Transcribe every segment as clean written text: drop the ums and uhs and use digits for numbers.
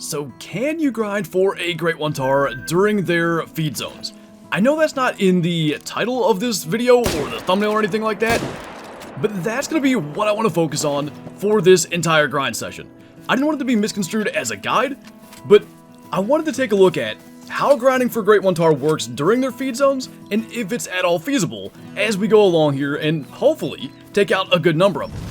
So can you grind for a Great One Tahr during their feed zones? I know that's not in the title of this video or the thumbnail or anything like that, but that's going to be what I want to focus on for this entire grind session. I didn't want it to be misconstrued as a guide, but I wanted to take a look at how grinding for Great One Tahr works during their feed zones and if it's at all feasible as we go along here and hopefully take out a good number of them.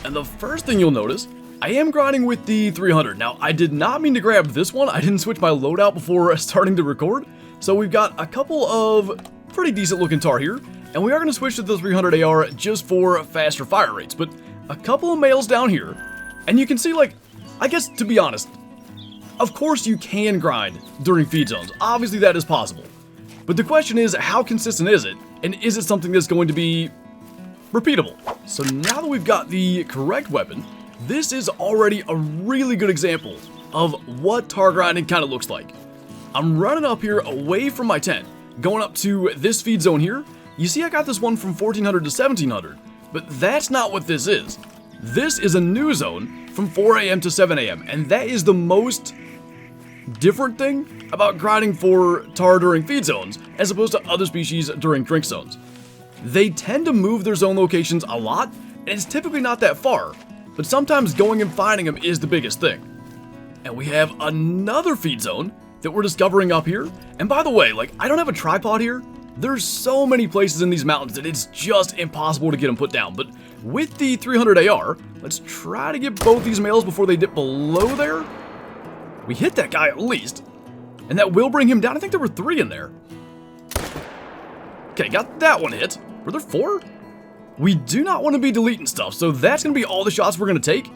And the first thing you'll notice, I am grinding with the 300. Now, I did not mean to grab this one. I didn't switch my loadout before starting to record. So we've got a couple of pretty decent looking Tahr here, and we are going to switch to the 300 AR just for faster fire rates. But a couple of males down here, and you can see, like, I guess to be honest, of course you can grind during feed zones. Obviously that is possible. But the question is, how consistent is it? And is it something that's going to be repeatable? So now that we've got the correct weapon, this is already a really good example of what Tahr grinding kind of looks like. I'm running up here away from my tent, going up to this feed zone here. You see I got this one from 1400 to 1700, but that's not what this is. This is a new zone from 4 AM to 7 AM, and that is the most different thing about grinding for Tahr during feed zones as opposed to other species during drink zones. They tend to move their zone locations a lot, and it's typically not that far, but sometimes going and finding them is the biggest thing. And we have another feed zone that we're discovering up here. And by the way, like, I don't have a tripod here. There's so many places in these mountains that it's just impossible to get them put down. But with the 300 AR, let's try to get both these males before they dip below there. We hit that guy at least, and that will bring him down. I think there were 3 in there. Okay, got that one hit. Were there 4? We do not want to be deleting stuff, so that's going to be all the shots we're going to take.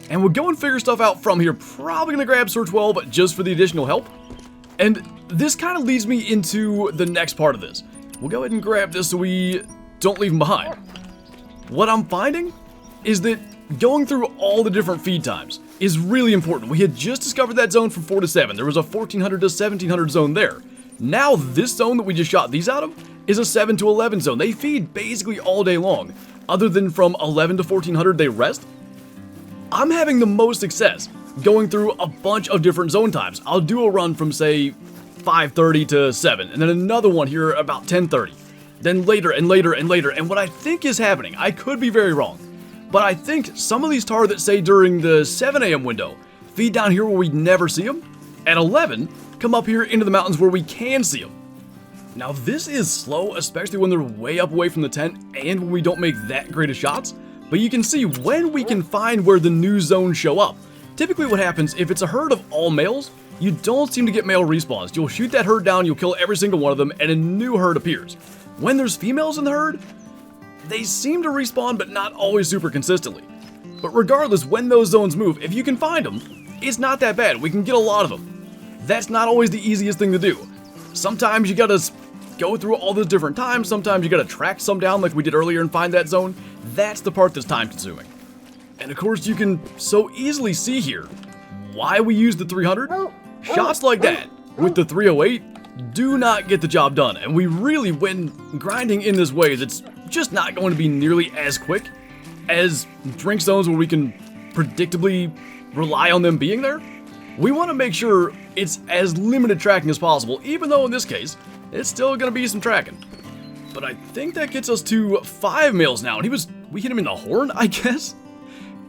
And we'll go and figure stuff out from here. Probably going to grab Search 12 just for the additional help. And this kind of leads me into the next part of this. We'll go ahead and grab this so we don't leave them behind. What I'm finding is that going through all the different feed times is really important. We had just discovered that zone from 4 to 7. There was a 1400 to 1700 zone there. Now this zone that we just shot these out of is a 7 to 11 zone. They feed basically all day long. Other than from 11 to 1400 they rest. I'm having the most success going through a bunch of different zone times. I'll do a run from, say, 5:30 to 7, and then another one here about 10:30. Then later and later and later. And what I think is happening, I could be very wrong, but I think some of these Tahr that say during the 7 AM window feed down here where we never see them. At 11, come up here into the mountains where we can see them. Now this is slow, especially when they're way up away from the tent and when we don't make that great of shots. But you can see when we can find where the new zones show up. Typically what happens, if it's a herd of all males, you don't seem to get male respawns. You'll shoot that herd down, you'll kill every single one of them, and a new herd appears. When there's females in the herd, they seem to respawn, but not always super consistently. But regardless, when those zones move, if you can find them, it's not that bad. We can get a lot of them. That's not always the easiest thing to do. Sometimes you gotta go through all those different times. Sometimes you gotta track some down like we did earlier and find that zone. That's the part that's time consuming. And of course you can so easily see here why we use the 300. Shots like that with the 308 do not get the job done. And we really, when grinding in this way, that's just not going to be nearly as quick as drink zones where we can predictably rely on them being there. We want to make sure it's as limited tracking as possible, even though in this case, it's still going to be some tracking. But I think that gets us to 5 males now, and we hit him in the horn, I guess?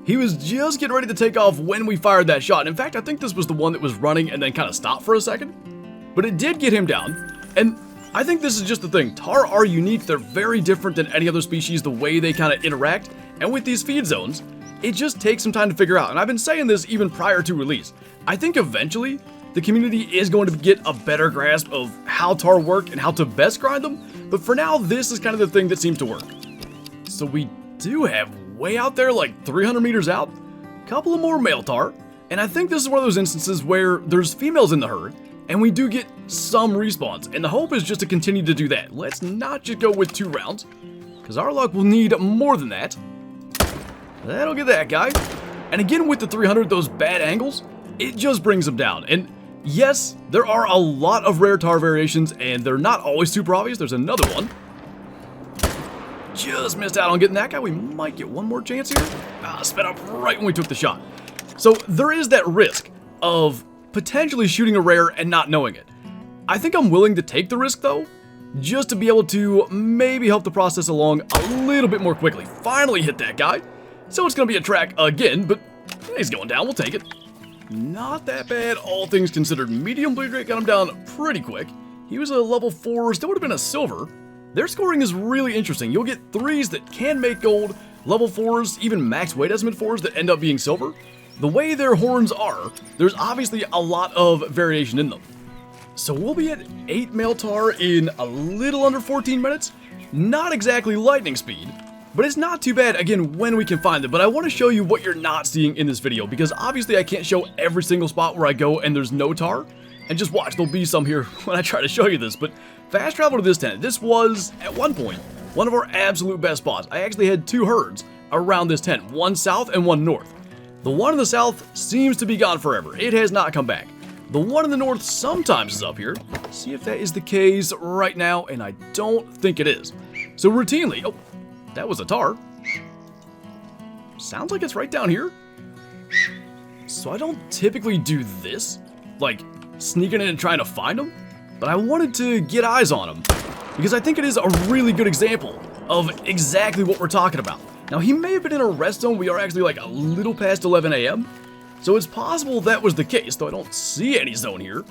He was just getting ready to take off when we fired that shot. In fact, I think this was the one that was running and then kind of stopped for a second. But it did get him down, and I think this is just the thing. Tahr are unique, they're very different than any other species, the way they kind of interact, and with these feed zones, it just takes some time to figure out, and I've been saying this even prior to release. I think eventually, the community is going to get a better grasp of how Tahr work and how to best grind them, but for now, this is kind of the thing that seems to work. So we do have way out there, like 300 meters out, a couple of more male Tahr, and I think this is one of those instances where there's females in the herd, and we do get some respawns, and the hope is just to continue to do that. Let's not just go with 2 rounds, because our luck will need more than that. That'll get that guy. And again with the 300, those bad angles, it just brings them down. And yes, there are a lot of rare Tahr variations, and they're not always super obvious. There's another one. Just missed out on getting that guy. We might get one more chance here. Sped up right when we took the shot. So there is that risk of potentially shooting a rare and not knowing it. I think I'm willing to take the risk though, just to be able to maybe help the process along a little bit more quickly. Finally hit that guy. So it's going to be a track again, but he's going down. We'll take it. Not that bad, all things considered. Medium bleed rate got him down pretty quick. He was a level 4, still would have been a silver. Their scoring is really interesting. You'll get 3s that can make gold, level 4s, even max weight estimate 4s that end up being silver. The way their horns are, there's obviously a lot of variation in them. So we'll be at 8 male Tahr in a little under 14 minutes. Not exactly lightning speed, but it's not too bad, again, when we can find it. But I want to show you what you're not seeing in this video, because obviously I can't show every single spot where I go and there's no Tahr. And just watch, there'll be some here when I try to show you this. But fast travel to this tent. This was, at one point, one of our absolute best spots. I actually had 2 herds around this tent, one south and one north. The one in the south seems to be gone forever. It has not come back. The one in the north sometimes is up here. See if that is the case right now, and I don't think it is. So routinely, oh, that was a Tahr. Sounds like it's right down here. So I don't typically do this, like sneaking in and trying to find them, but I wanted to get eyes on him because I think it is a really good example of exactly what we're talking about. Now, he may have been in a rest zone. We are actually like a little past 11 a.m., so it's possible that was the case, though I don't see any zone here.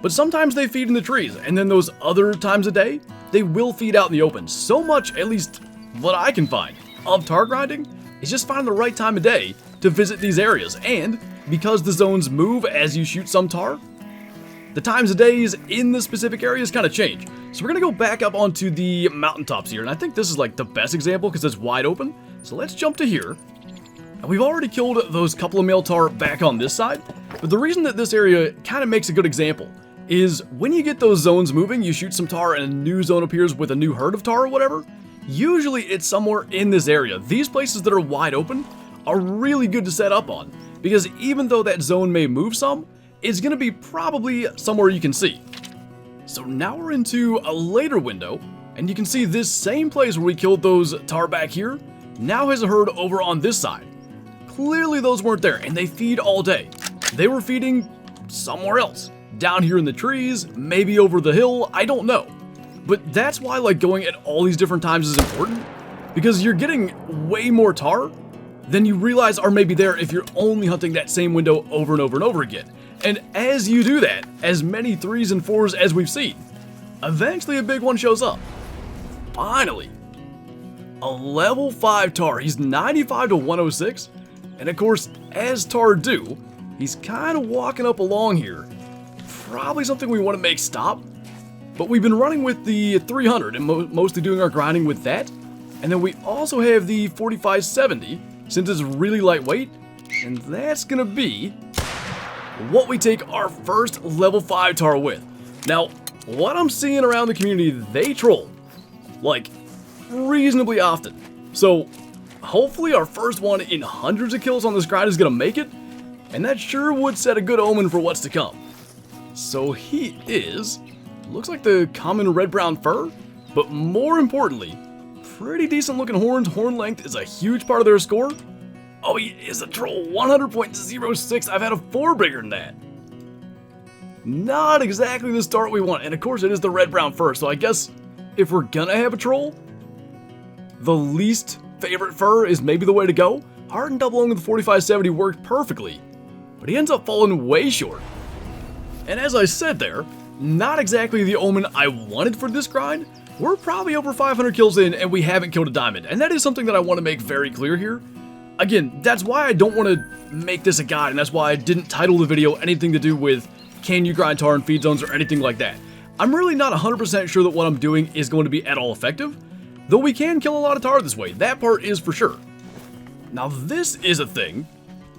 But sometimes they feed in the trees, and then those other times a day, they will feed out in the open. So much, at least what I can find, of Tahr grinding is just finding the right time of day to visit these areas. And because the zones move as you shoot some Tahr, the times of days in the specific areas kind of change. So we're going to go back up onto the mountaintops here, and I think this is like the best example because it's wide open. So let's jump to here. And we've already killed those couple of male Tahr back on this side, but the reason that this area kind of makes a good example is when you get those zones moving, you shoot some Tahr and a new zone appears with a new herd of Tahr or whatever, usually it's somewhere in this area. These places that are wide open are really good to set up on, because even though that zone may move some, it's going to be probably somewhere you can see. So now we're into a later window, and you can see this same place where we killed those Tahr back here, now has a herd over on this side. Clearly those weren't there, and they feed all day. They were feeding somewhere else. Down here in the trees, maybe over the hill, I don't know. But that's why like going at all these different times is important, because you're getting way more Tahr than you realize are maybe there if you're only hunting that same window over and over and over again. And as you do that, as many 3s and 4s as we've seen, eventually a big one shows up. Finally, a level 5 Tahr. He's 95 to 106. And of course, as Tahr do, he's kind of walking up along here. Probably something we want to make stop. But we've been running with the 300 and mostly doing our grinding with that. And then we also have the 4570, since it's really lightweight. And that's going to be what we take our first level 5 Tahr with. Now, what I'm seeing around the community, they troll, like, reasonably often. So, hopefully our first one in hundreds of kills on this grind is going to make it, and that sure would set a good omen for what's to come. So he is, looks like the common red-brown fur, but more importantly, pretty decent looking horns. Horn length is a huge part of their score. Oh, he is a troll, 100.06. I've had a 4 bigger than that. Not exactly the start we want, and of course it is the red-brown fur, so I guess if we're gonna have a troll, the least favorite fur is maybe the way to go. Hard and double on with the 4570 worked perfectly, but he ends up falling way short. And as I said there, not exactly the omen I wanted for this grind. We're probably over 500 kills in and we haven't killed a diamond, and that is something that I want to make very clear here. Again, that's why I don't want to make this a guide, and that's why I didn't title the video anything to do with can you grind Tahr in feed zones or anything like that. I'm really not 100% sure that what I'm doing is going to be at all effective, though we can kill a lot of Tahr this way. That part is for sure. Now this is a thing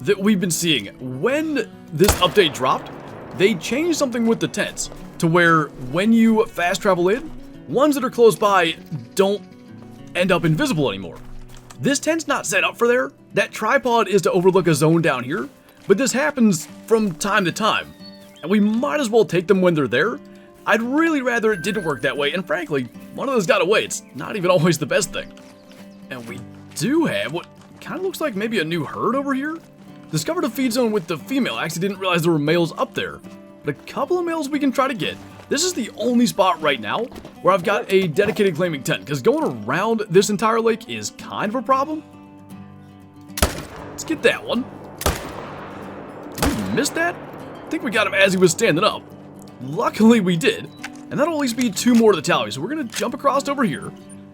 that we've been seeing. When this update dropped, they changed something with the tents to where when you fast travel in, ones that are close by don't end up invisible anymore. This tent's not set up for there. That tripod is to overlook a zone down here, but this happens from time to time, and we might as well take them when they're there. I'd really rather it didn't work that way, and frankly, one of those got away. It's not even always the best thing. And we do have what kind of looks like maybe a new herd over here. Discovered a feed zone with the female. I actually didn't realize there were males up there. But a couple of males we can try to get. This is the only spot right now where I've got a dedicated claiming tent, because going around this entire lake is kind of a problem. Let's get that one. Did we miss that? I think we got him as he was standing up. Luckily we did. And that'll at least be 2 more to the tally. So we're going to jump across over here,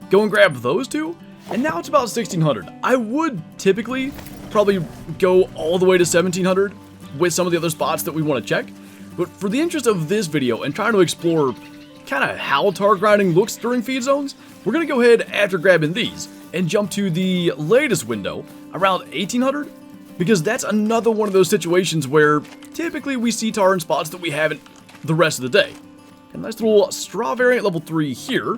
go and grab those 2. And now it's about 1,600. I would typically probably go all the way to 1,700 with some of the other spots that we want to check. But for the interest of this video and trying to explore kind of how tar grinding looks during feed zones, we're going to go ahead after grabbing these and jump to the latest window around 1,800, because that's another one of those situations where typically we see tar in spots that we haven't the rest of the day. A nice little straw variant level 3 here.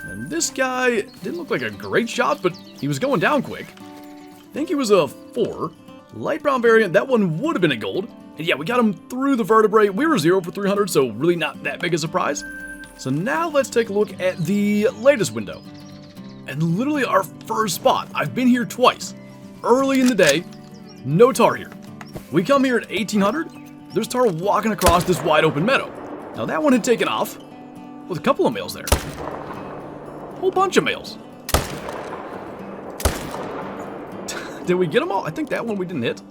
And this guy didn't look like a great shot, but he was going down quick. I think he was a 4. Light brown variant, that one would have been a gold. And yeah, we got him through the vertebrae. We were 0 for 300, so really not that big a surprise. So now let's take a look at the latest window. And literally our first spot. I've been here twice. Early in the day, no tar here. We come here at 1,800. There's tar walking across this wide open meadow. Now that one had taken off with a couple of males there. Whole bunch of males. Did we get them all? I think that one we didn't hit.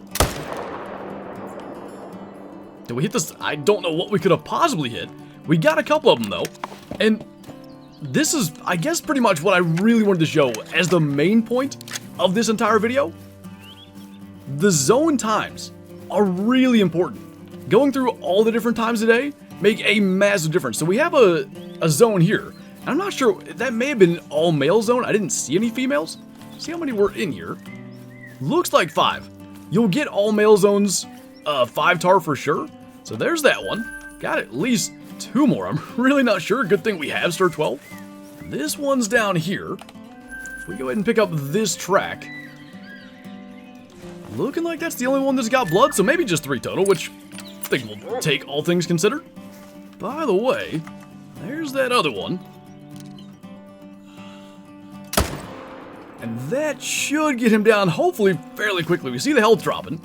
Did we hit this? I don't know what we could have possibly hit. We got a couple of them though. And this is, I guess, pretty much what I really wanted to show as the main point of this entire video. The zone times are really important. Going through all the different times a day make a massive difference. So we have a zone here. I'm not sure, that may have been an all male zone. I didn't see any females. See how many were in here. Looks like 5. You'll get all male zones 5 tar for sure. So there's that one. Got at least 2 more. I'm really not sure. Good thing we have star 12. This one's down here. If we go ahead and pick up this track. Looking like that's the only one that's got blood, so maybe just 3 total, which I think we'll take all things considered. By the way, there's that other one. And that should get him down, hopefully, fairly quickly. We see the health dropping.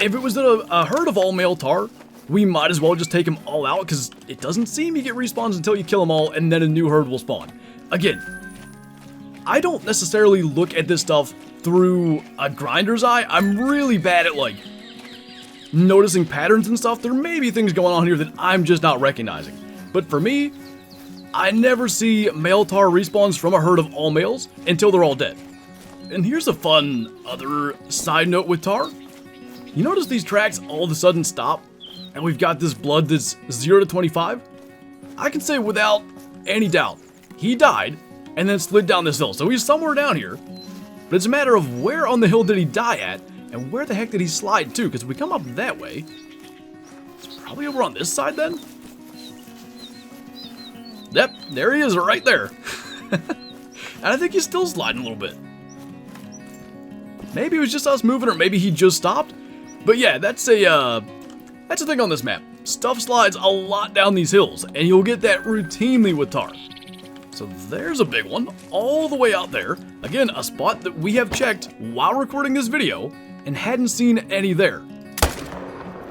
If it was a herd of all male tar, we might as well just take them all out, because it doesn't seem you get respawns until you kill them all, and then a new herd will spawn. Again, I don't necessarily look at this stuff through a grinder's eye. I'm really bad at, like, noticing patterns and stuff. There may be things going on here that I'm just not recognizing. But for me, I never see male tar respawns from a herd of all males until they're all dead. And here's a fun other side note with tar. You notice these tracks all of a sudden stop, and we've got this blood that's 0 to 25? I can say without any doubt, he died and then slid down this hill. So he's somewhere down here, but it's a matter of where on the hill did he die at, and where the heck did he slide to? Because if we come up that way, it's probably over on this side then? Yep, there he is right there. And I think he's still sliding a little bit. Maybe it was just us moving, or maybe he just stopped. But yeah, that's a thing on this map. Stuff slides a lot down these hills, and you'll get that routinely with tar. So there's a big one, all the way out there. Again, a spot that we have checked while recording this video, and hadn't seen any there.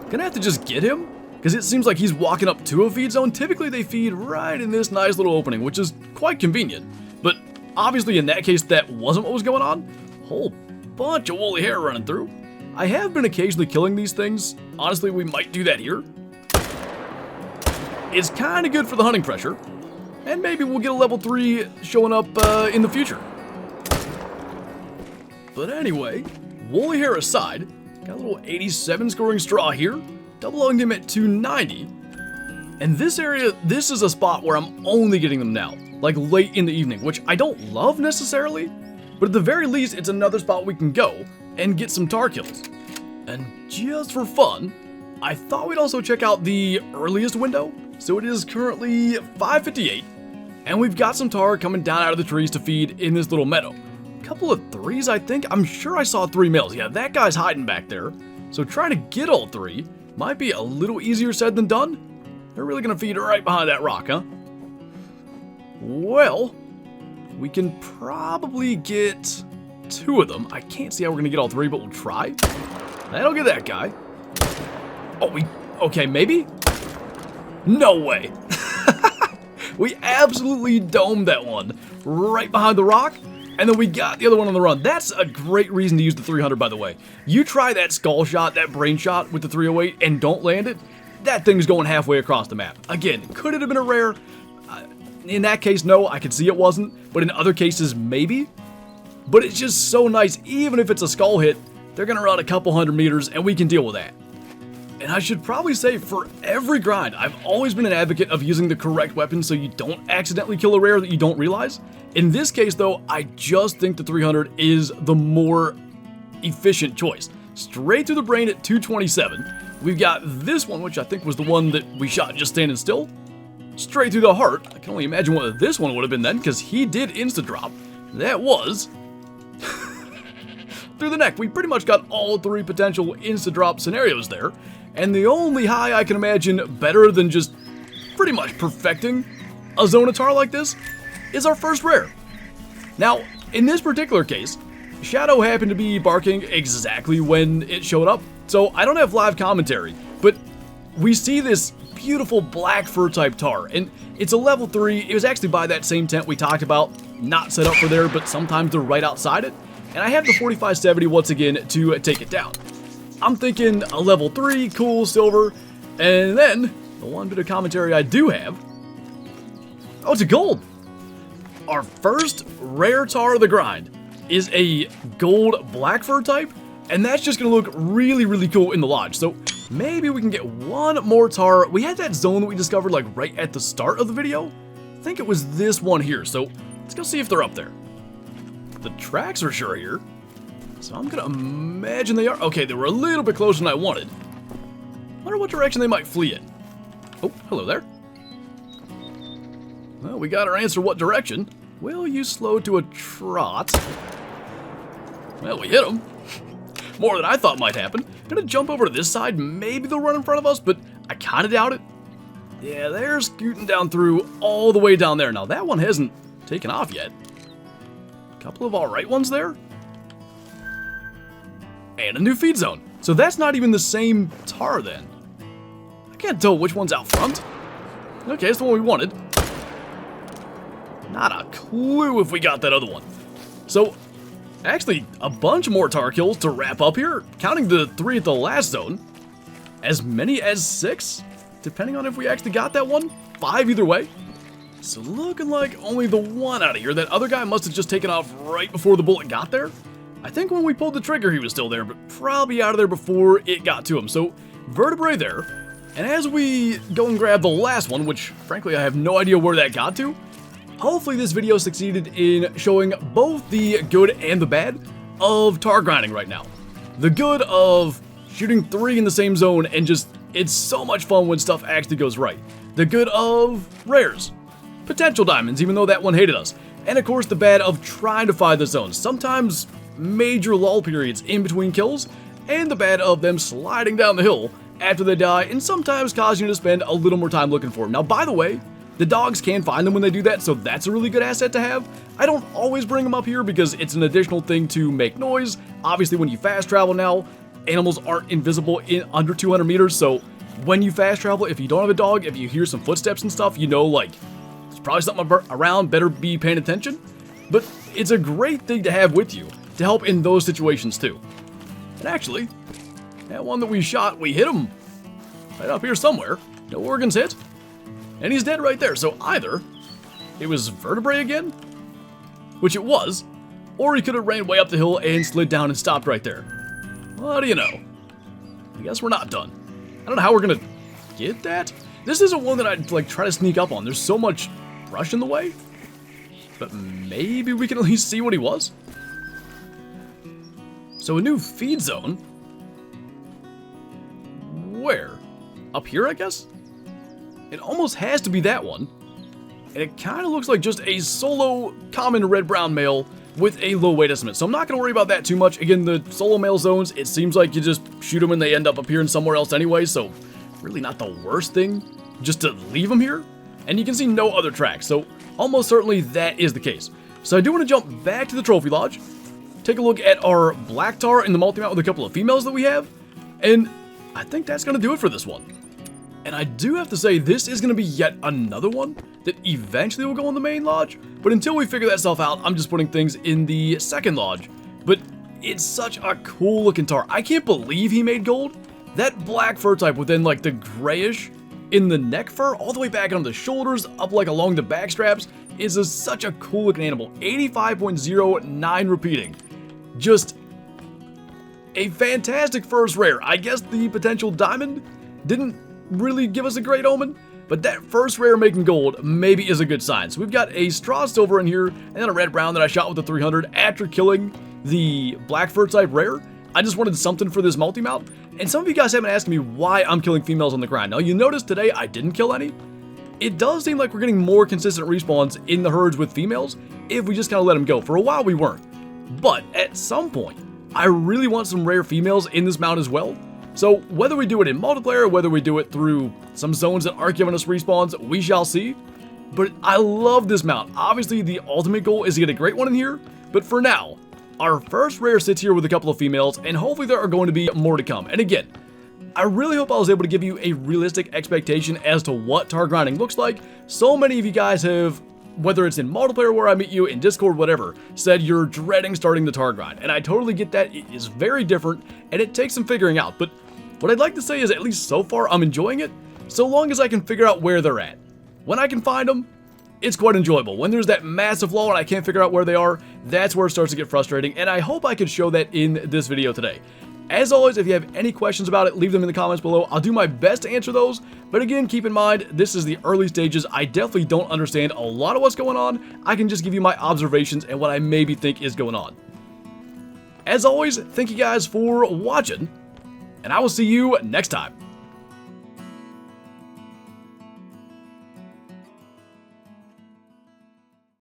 Gonna have to just get him, because it seems like he's walking up to a feed zone. Typically they feed right in this nice little opening, which is quite convenient. But obviously in that case, that wasn't what was going on. Whole bunch of woolly hair running through. I have been occasionally killing these things. Honestly, we might do that here. It's kind of good for the hunting pressure. And maybe we'll get a level 3 showing up in the future. But anyway, woolly hair aside, got a little 87 scoring straw here, doubling him at 290. And this area, this is a spot where I'm only getting them now, like late in the evening, which I don't love necessarily, but at the very least, it's another spot we can go and get some tar kills. And just for fun, I thought we'd also check out the earliest window. So it is currently 5:58, and we've got some tar coming down out of the trees to feed in this little meadow. Couple of 3s, I think. I'm sure I saw 3 males. Yeah, that guy's hiding back there. So trying to get all 3 might be a little easier said than done. They're really gonna feed right behind that rock, huh? Well, we can probably get 2 of them. I can't see how we're gonna get all 3, but we'll try. That'll get that guy. Oh, okay, maybe? No way. We absolutely domed that one right behind the rock, and then we got the other one on the run. That's a great reason to use the 300, by the way. You try that skull shot, that brain shot with the 308, and don't land it, that thing's going halfway across the map. Again, could it have been a rare? In that case, no, I could see it wasn't, but in other cases, maybe. But it's just so nice, even if it's a skull hit, they're going to run a couple 100 meters, and we can deal with that. And I should probably say, for every grind, I've always been an advocate of using the correct weapon so you don't accidentally kill a rare that you don't realize. In this case, though, I just think the 300 is the more efficient choice. Straight through the brain at 227. We've got this one, which I think was the one that we shot just standing still. Straight through the heart. I can only imagine what this one would have been then, because he did insta-drop. That was... through the neck. We pretty much got all three potential insta-drop scenarios there. And the only high I can imagine better than just pretty much perfecting a zone of Tahr like this is our first rare. Now, in this particular case, Shadow happened to be barking exactly when it showed up, so I don't have live commentary, but we see this beautiful black fur type Tahr, and it's a level 3. It was actually by that same tent we talked about, not set up for there, but sometimes they're right outside it, and I have the 4570 once again to take it down. I'm thinking a level 3, cool, silver, and then the one bit of commentary I do have, oh, it's a gold. Our first rare Tahr of the grind is a gold black fur type, and that's just going to look really, really cool in the lodge. So maybe we can get one more Tahr. We had that zone that we discovered like right at the start of the video. I think it was this one here, so let's go see if they're up there. The tracks are sure here. So I'm gonna imagine they are. Okay, they were a little bit closer than I wanted. Wonder what direction they might flee in. Oh, hello there. Well, we got our answer what direction. Will you slow to a trot? Well, we hit them. More than I thought might happen. Gonna jump over to this side. Maybe they'll run in front of us, but I kinda doubt it. Yeah, they're scooting down through all the way down there. Now, that one hasn't taken off yet. A couple of alright ones there. And a new feed zone. So that's not even the same Tahr then. I can't tell which one's out front. Okay, it's the one we wanted. Not a clue if we got that other one. So, actually, a bunch more Tahr kills to wrap up here. Counting the 3 at the last zone. As many as 6, depending on if we actually got that one. 5 either way. So looking like only the one out of here. That other guy must have just taken off right before the bullet got there. I think when we pulled the trigger he was still there, but probably out of there before it got to him. So, vertebrae there. And as we go and grab the last one, which frankly I have no idea where that got to, hopefully this video succeeded in showing both the good and the bad of Tahr grinding right now. The good of shooting 3 in the same zone and just, it's so much fun when stuff actually goes right. The good of rares. Potential diamonds, even though that one hated us. And of course the bad of trying to find the zones. Sometimes major lull periods in between kills, and the bad of them sliding down the hill after they die and sometimes causing you to spend a little more time looking for them. Now, by the way, the dogs can find them when they do that, so that's a really good asset to have. I don't always bring them up here because it's an additional thing to make noise. Obviously, when you fast travel now, animals aren't invisible in under 200 meters, so when you fast travel, if you don't have a dog, if you hear some footsteps and stuff, you know, like, there's probably something around, better be paying attention. But it's a great thing to have with you to help in those situations too. And actually, that one that we shot, we hit him right up here somewhere. No organs hit. And he's dead right there. So either it was vertebrae again, which it was, or he could have ran way up the hill and slid down and stopped right there. What do you know? I guess we're not done. I don't know how we're gonna get that. This isn't one that I'd like try to sneak up on. There's so much brush in the way. But maybe we can at least see what he was. So a new feed zone? Where? Up here, I guess? It almost has to be that one. And it kind of looks like just a solo common red-brown male with a low weight estimate. So I'm not going to worry about that too much. Again, the solo male zones, it seems like you just shoot them and they end up appearing somewhere else anyway. So really not the worst thing just to leave them here. And you can see no other tracks. So almost certainly that is the case. So I do want to jump back to the trophy lodge. Take a look at our black Tahr in the multi-mount with a couple of females that we have. And I think that's going to do it for this one. And I do have to say, this is going to be yet another one that eventually will go in the main lodge. But until we figure that stuff out, I'm just putting things in the second lodge. But it's such a cool looking Tahr. I can't believe he made gold. That black fur type within like the grayish in the neck fur, all the way back on the shoulders, up like along the back straps, is such a cool looking animal. 85.09 repeating. Just a fantastic first rare. I guess the potential diamond didn't really give us a great omen, but that first rare making gold maybe is a good sign. So we've got a straw silver in here, and then a red brown that I shot with the 300 after killing the black fur type rare. I just wanted something for this multi-mount, and some of you guys have been asking me why I'm killing females on the grind. Now you notice today I didn't kill any. It does seem like we're getting more consistent respawns in the herds with females if we just kind of let them go. For a while we weren't, but at some point I really want some rare females in this mount as well. So whether we do it in multiplayer, whether we do it through some zones that aren't giving us respawns, we shall see. But I love this mount. Obviously the ultimate goal is to get a great one in here, but for now, our first rare sits here with a couple of females, and hopefully there are going to be more to come. And again, I really hope I was able to give you a realistic expectation as to what Tahr grinding looks like. So many of you guys have, whether it's in multiplayer where I meet you, in Discord, whatever, said you're dreading starting the Tahr grind. And I totally get that. It is very different, and it takes some figuring out. But what I'd like to say is, at least so far, I'm enjoying it, so long as I can figure out where they're at. When I can find them, it's quite enjoyable. When there's that massive flaw and I can't figure out where they are, that's where it starts to get frustrating, and I hope I could show that in this video today. As always, if you have any questions about it, leave them in the comments below. I'll do my best to answer those, but again, keep in mind, this is the early stages. I definitely don't understand a lot of what's going on. I can just give you my observations and what I maybe think is going on. As always, thank you guys for watching, and I will see you next time.